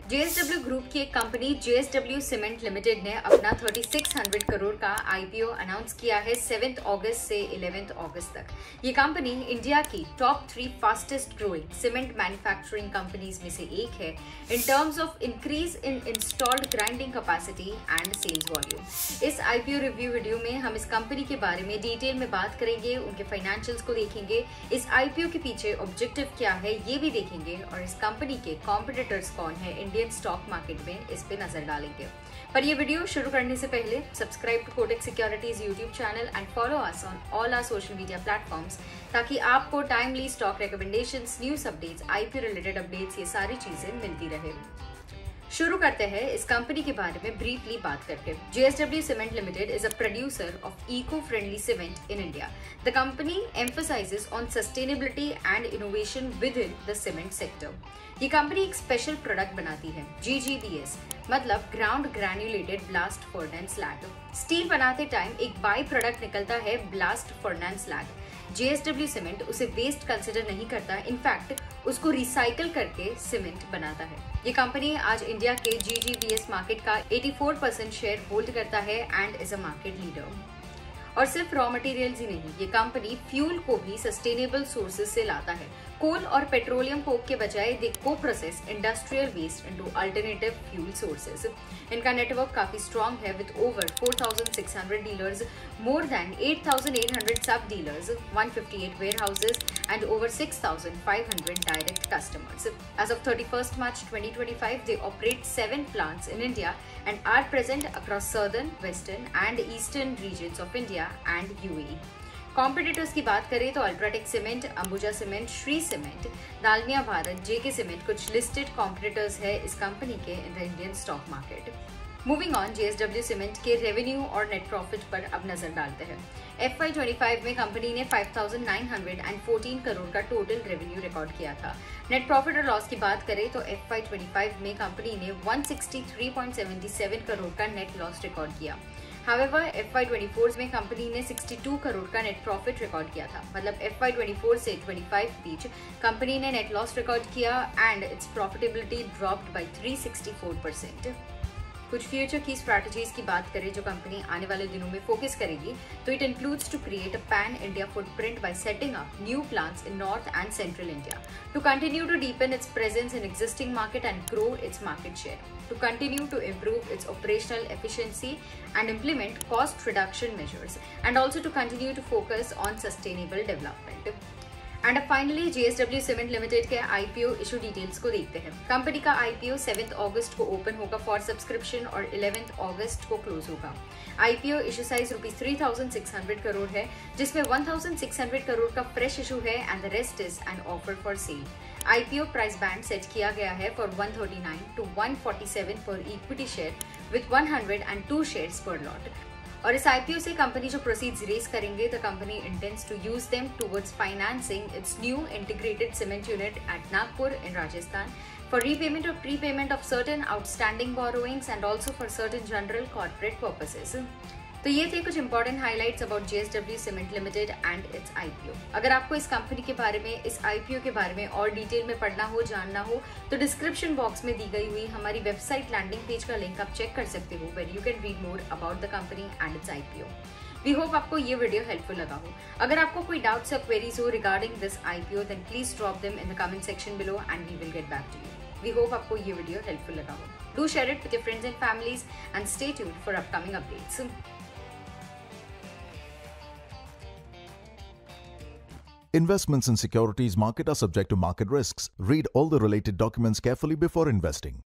JSW group की एक company JSW cement limited ने अपना 3600 करोड़ का आईपीओ अनाउंस किया है 7 अगस्त से 11 अगस्त तक। ये कंपनी इंडिया की top 3 fastest growing cement manufacturing companies में से एक है in terms of increase in installed grinding capacity and sales volume. इस आईपीओ रिव्यू वीडियो में हम इस कंपनी के बारे में डिटेल में बात करेंगे, उनके फाइनेंशियल्स को देखेंगे, इस आईपीओ के पीछे ऑब्जेक्टिव क्या है ये भी देखेंगे और इस कंपनी के कॉम्पिटिटर्स कौन है इंडियन स्टॉक मार्केट में, इस पे नजर डालेंगे। पर ये वीडियो शुरू करने से पहले subscribe to Kotak Securities YouTube channel and follow us on all our social media platforms ताकि आपको timely stock recommendations, news updates, IPO related updates, ये सारी चीजें मिलती रहे। शुरू करते हैं इस कंपनी के बारे में ब्रीफली बात करके। JSW cement limited is a producer of eco friendly cement in India. The company emphasizes on sustainability and innovation within the cement sector. ये कंपनी एक स्पेशल प्रोडक्ट बनाती है, GGBS, मतलब ground granulated blast furnace slag. Steel बनाते time एक by product निकलता है blast furnace slag. JSW cement उसे वेस्ट कंसिडर नहीं करता, इनफैक्ट उसको रिसाइकल करके सीमेंट बनाता है। ये कंपनी आज इंडिया के GGBS मार्केट का 84% शेयर होल्ड करता है and is a market leader. और सिर्फ रॉ मटेरियल्स ही नहीं, ये कंपनी फ्यूल को भी सस्टेनेबल सोर्सेज से लाता है। कोल और पेट्रोलियम कोक के बजाय दे को process industrial waste into alternative fuel sources. इनका नेटवर्क काफी स्ट्रॉन्ग है with over 4600 dealers, more than 8800 sub dealers, 158 warehouses and over 6500 direct customers. As of 31st March 2025, they operate 7 plants in India and are present across southern, western and eastern regions of India and UAE. Competitors की बात करें तो UltraTech cement, Ambuja cement, Shree cement, Dalmia Bharat, JK cement कुछ listed competitors है इस company के in the Indian stock market. Moving on, JSW cement के revenue और नेट प्रॉफिट पर अब नजर डालते हैं। FY25 में कंपनी ने 5,914 करोड़ का टोटल रेवेन्यू रिकॉर्ड किया था। नेट प्रॉफिट और लॉस की बात करें तो FY25 में कंपनी ने 163.77 करोड़ का नेट लॉस रिकॉर्ड किया। However, FY24 में कंपनी ने 62 करोड़ का नेट प्रॉफिट रिकॉर्ड किया था, मतलब FY24 से 25 बीच कंपनी ने नेट लॉस रिकॉर्ड किया and its profitability dropped by 364%। कुछ फ्यूचर की स्ट्रैटेजीज की बात करें जो कंपनी आने वाले दिनों में फोकस करेगी तो it includes to create a pan India footprint by setting up new plants in north and central India, to continue to deepen its presence in existing market and grow its market share, to continue to improve its operational efficiency and implement cost reduction measures, and also to continue to focus on sustainable development. And अब finally JSW cement limited के IPO issue details को देखते हैं। Company का IPO 7 अगस्त को open होगा for subscription और 11 अगस्त को क्लोज होगा। आईपीओ इशू साइज ₹3600 करोड़ है, जिसमें 1600 करोड़ का फ्रेश इशू है and the rest is an offer for sale. IPO price band set किया गया है for 139 to 147 per equity share with 102 shares per lot. और इस आईपीओ से कंपनी जो प्रोसीड्स रेज करेंगे the company intends to use them towards financing its new integrated cement unit at Nagpur in Rajasthan, for repayment or prepayment of certain outstanding borrowings and also for certain general corporate purposes. तो ये थे कुछ important highlights about JSW cement limited and its IPO. अगर आपको इस company के बारे में, इस आईपीओ के बारे में और डिटेल में पढ़ना हो, जानना हो तो डिस्क्रिप्शन बॉक्स में दी गई हुई हमारी वेबसाइट लैंडिंग पेज का लिंक आप चेक कर सकते हो, where you can read more about the company and its IPO. We hope आपको ये वीडियो हेल्पफुल लगा हो। अगर आपको कोई डाउट्स या क्वेरीज हो regarding this IPO then please drop them in the comment section below and we will get back to you. We hope आपको ये वीडियो हेल्पफुल लगा हो। Do share it with your friends and families and stay tuned for upcoming updates. Investments in securities market are subject to market risks. Read all the related documents carefully before investing.